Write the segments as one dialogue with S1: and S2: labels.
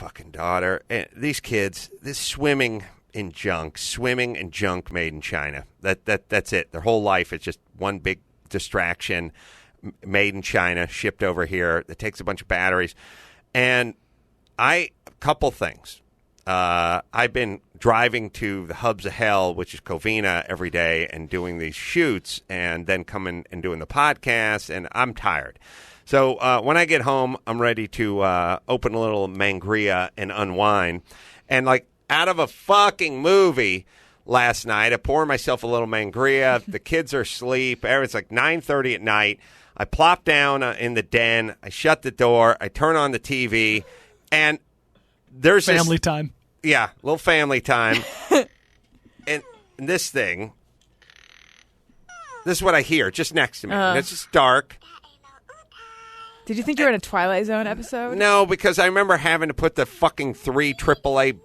S1: fucking daughter. And these kids, this swimming in junk made in China. That's it. Their whole life is just one big distraction, made in China, shipped over here. That takes a bunch of batteries. And a couple things. I've been driving to the hubs of hell, which is Covina, every day and doing these shoots and then coming and doing the podcast, and I'm tired. So when I get home, I'm ready to open a little Mangria and unwind. And like out of a fucking movie last night, I pour myself a little Mangria. The kids are asleep. It's like 9:30 at night. I plop down in the den. I shut the door. I turn on the TV, and there's
S2: family time.
S1: Yeah, a little family time. and this thing, this is what I hear just next to me. It's just dark.
S3: Did you think you were in a Twilight Zone episode?
S1: No, because I remember having to put the fucking 3 AAA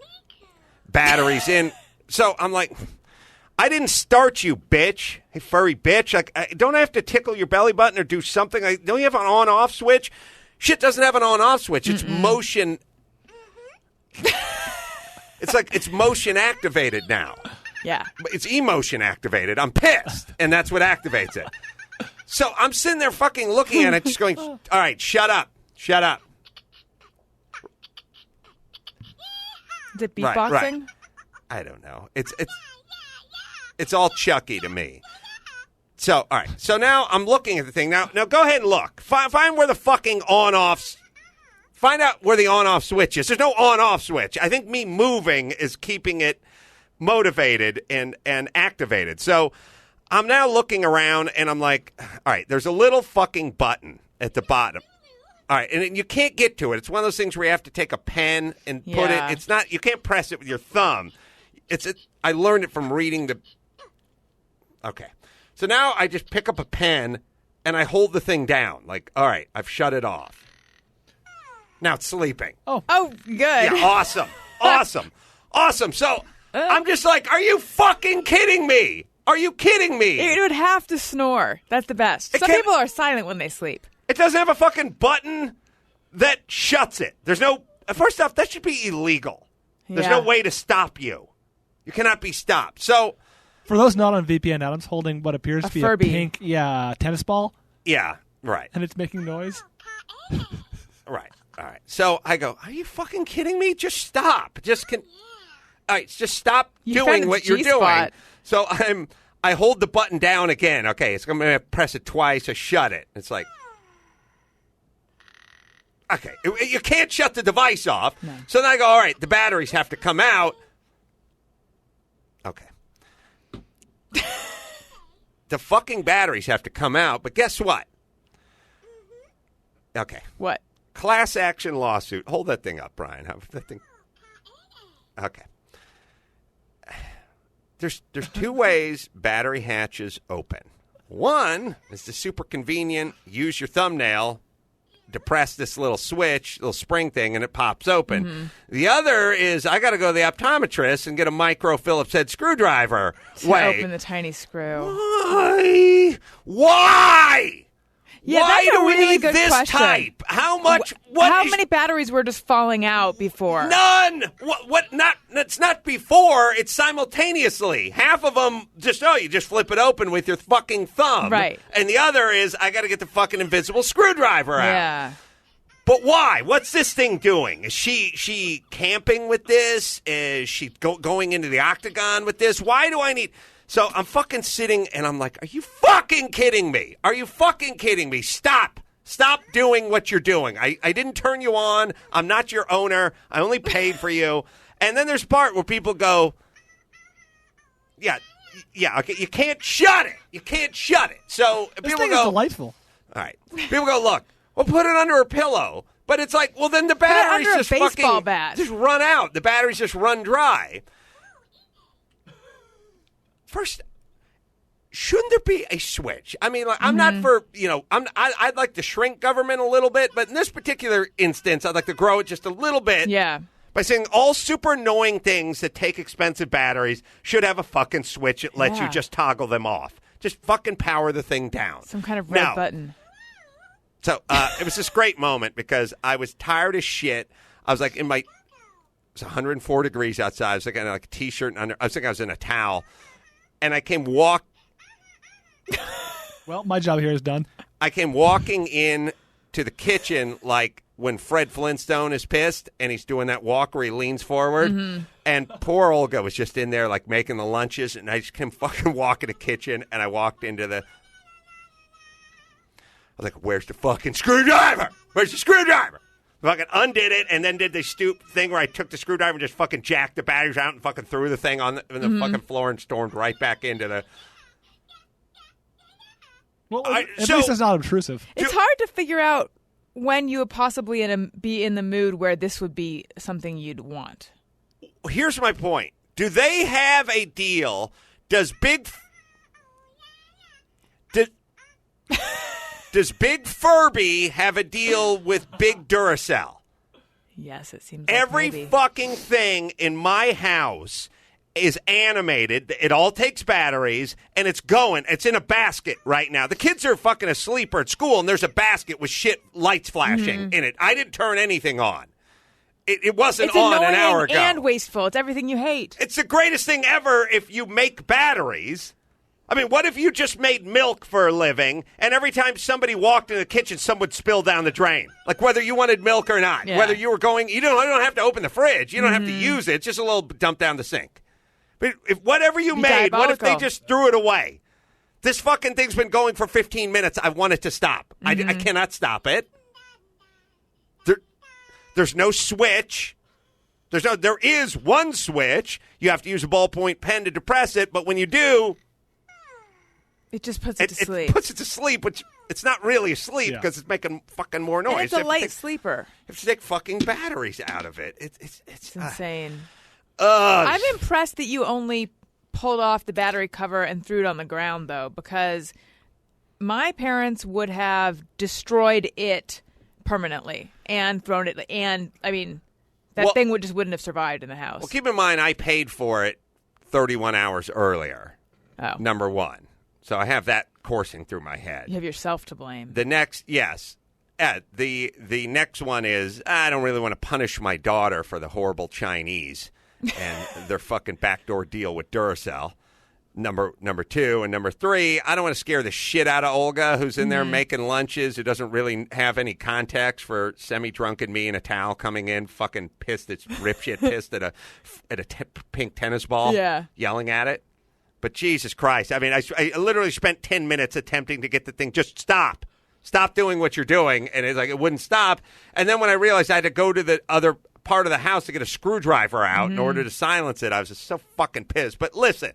S1: batteries in. So I'm like, I didn't start you, bitch. Hey, furry bitch. Like, don't I have to tickle your belly button or do something? Don't you have an on-off switch? Shit doesn't have an on-off switch. It's motion. It's like it's motion activated now.
S3: Yeah.
S1: It's emotion activated. I'm pissed. And that's what activates it. So I'm sitting there fucking looking at it, just going, all right, shut up. Shut up.
S3: Is it beatboxing?
S1: Right. I don't know. It's all Chucky to me. So, all right. So now I'm looking at the thing. Now go ahead and look. Find where the fucking on-offs. Find out where the on-off switch is. There's no on-off switch. I think me moving is keeping it motivated and activated. So I'm now looking around, and I'm like, all right, there's a little fucking button at the bottom. All right, and you can't get to it. It's one of those things where you have to take a pen and put it. It's not. You can't press it with your thumb. I learned it from reading the. Okay, so now I just pick up a pen and I hold the thing down. Like, all right, I've shut it off. Now it's sleeping.
S3: Oh, good.
S1: Yeah, awesome. So I'm just like, are you fucking kidding me? Are you kidding me?
S3: It would have to snore. That's the best. Some people are silent when they sleep.
S1: It doesn't have a fucking button that shuts it. There's no. First off, that should be illegal. There's no way to stop you. You cannot be stopped. So,
S2: for those not on VPN, Adam's holding what appears to be
S3: Furby.
S2: a pink, tennis ball.
S1: Yeah, right.
S2: And it's making noise.
S1: Right. All right. So I go, are you fucking kidding me? Just stop. All right, just stop doing what you're doing. So I hold the button down again. Okay, it's going to press it twice. I shut it. It's like, okay, you can't shut the device off. No. So then I go, all right, the batteries have to come out. Okay. The fucking batteries have to come out, but guess what? Okay.
S3: What?
S1: Class action lawsuit. Hold that thing up, Brian. That thing. Okay. There's 2 ways battery hatches open. One is the super convenient, use your thumbnail, depress this little switch, little spring thing, and it pops open. Mm-hmm. The other is I got to go to the optometrist and get a micro Phillips head screwdriver.
S3: To open the tiny screw.
S1: Why?
S3: Yeah,
S1: why
S3: that's a
S1: do we
S3: really
S1: need
S3: good
S1: this
S3: question.
S1: type? How much?
S3: How many batteries were just falling out before?
S1: None. What? Not. It's not before. It's simultaneously. Half of them you just flip it open with your fucking thumb.
S3: Right.
S1: And the other is I got to get the fucking invisible screwdriver out.
S3: Yeah.
S1: But why? What's this thing doing? Is she camping with this? Is she going into the octagon with this? Why do I need? So I'm fucking sitting, and I'm like, are you fucking kidding me? Are you fucking kidding me? Stop. Stop doing what you're doing. I didn't turn you on. I'm not your owner. I only paid for you. And then there's part where people go, yeah, okay, you can't shut it. You can't shut it. So
S2: this
S1: people
S2: thing
S1: go,
S2: is delightful.
S1: All right. People go, look, we'll put it under a pillow. But it's like, well, then the batteries just
S3: baseball bat.
S1: Just run out. The batteries just run dry. First, shouldn't there be a switch? I mean, like, I'm not for, I'd like to shrink government a little bit, but in this particular instance, I'd like to grow it just a little bit.
S3: Yeah.
S1: By saying all super annoying things that take expensive batteries should have a fucking switch that lets you just toggle them off. Just fucking power the thing down.
S3: Some kind of red button.
S1: So it was this great moment because I was tired as shit. I was like in my was 104 degrees outside. I was like in like a T-shirt and I was in a towel. And I came
S2: Well, my job here is done.
S1: I came walking in to the kitchen like when Fred Flintstone is pissed and he's doing that walk where he leans forward.
S3: Mm-hmm.
S1: And poor Olga was just in there like making the lunches. And I just came fucking walking to the kitchen and I walked into I was like, where's the fucking screwdriver? Where's the screwdriver? Fucking undid it and then did the stoop thing where I took the screwdriver and just fucking jacked the batteries out and fucking threw the thing on the fucking floor and stormed right back into the...
S2: Well, at least it's not obtrusive.
S3: It's hard to figure out when you would possibly be in the mood where this would be something you'd want.
S1: Here's my point. Do they have a deal? Does Big Furby have a deal with Big Duracell?
S3: Yes, it seems like
S1: Every
S3: maybe.
S1: fucking thing in my house is animated. It all takes batteries, and it's going. It's in a basket right now. The kids are fucking asleep or at school, and there's a basket with shit lights flashing in it. I didn't turn anything on. It wasn't
S3: It's
S1: on
S3: annoying
S1: an hour ago.
S3: and wasteful. It's everything you hate.
S1: It's the greatest thing ever if you make batteries. I mean, what if you just made milk for a living, and every time somebody walked in the kitchen, someone would spill down the drain? Like whether you wanted milk or not.
S3: Yeah.
S1: Whether you were going, you don't have to open the fridge. You don't have to use it. It's just a little dump down the sink. But if whatever you made, what if they just threw it away? This fucking thing's been going for 15 minutes. I want it to stop. I cannot stop it. There's no switch. There is one switch. You have to use a ballpoint pen to depress it, but when you do,
S3: it just puts it to sleep.
S1: It puts it to sleep, which it's not really asleep because it's making fucking more noise.
S3: And it's a light sleeper.
S1: You have to take fucking batteries out of it. It's
S3: insane. I'm impressed that you only pulled off the battery cover and threw it on the ground, though, because my parents would have destroyed it permanently and thrown it. And, I mean, that thing wouldn't have survived in the house.
S1: Well, keep in mind, I paid for it 31 hours earlier, number one. So I have that coursing through my head.
S3: You have yourself to blame.
S1: The next, yes. The next one is, I don't really want to punish my daughter for the horrible Chinese and their fucking backdoor deal with Duracell. Number two. And number three, I don't want to scare the shit out of Olga, who's in there making lunches, who doesn't really have any context for semi-drunken me in a towel coming in, fucking pissed, it's ripshit pissed at a pink tennis ball, yelling at it. But Jesus Christ, I mean, I literally spent 10 minutes attempting to get the thing, just stop. Stop doing what you're doing. And it's like, it wouldn't stop. And then when I realized I had to go to the other part of the house to get a screwdriver out in order to silence it, I was just so fucking pissed. But listen,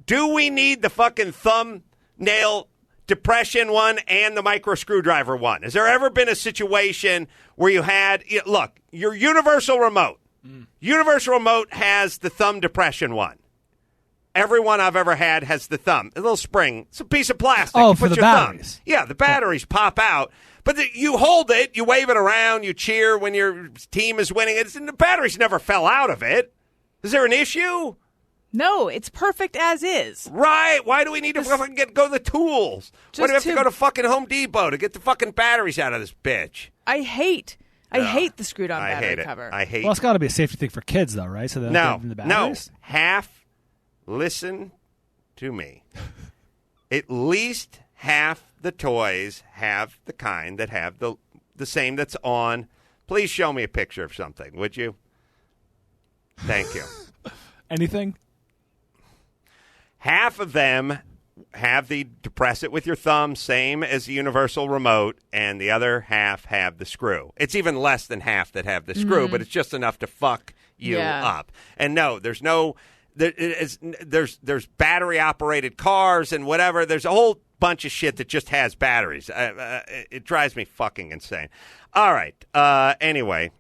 S1: do we need the fucking thumbnail depression one and the micro screwdriver one? Has there ever been a situation where you had, look, your universal remote. Universal remote has the thumb depression one. Everyone I've ever had has the thumb. A little spring. It's a piece of plastic.
S2: Oh,
S1: you
S2: for
S1: put
S2: the
S1: your
S2: batteries.
S1: Thumb. Yeah, the batteries pop out. But you hold it, you wave it around, you cheer when your team is winning. And the batteries never fell out of it. Is there an issue?
S3: No, it's perfect as is.
S1: Right. Why do we need to fucking go to the tools? Why do we have to go to fucking Home Depot to get the fucking batteries out of this bitch?
S3: I hate the screwed-on battery cover.
S1: I hate it.
S2: Well, it's got to be a safety thing for kids, though, right? So they don't get the batteries?
S1: Listen to me. At least half the toys have the kind that have the same that's on. Please show me a picture of something, would you? Thank you.
S2: Anything?
S1: Half of them have the depress it with your thumb, same as the universal remote, and the other half have the screw. It's even less than half that have the screw, but it's just enough to fuck you up. And no, there's battery operated cars and whatever. There's a whole bunch of shit that just has batteries. It drives me fucking insane. All right. Anyway,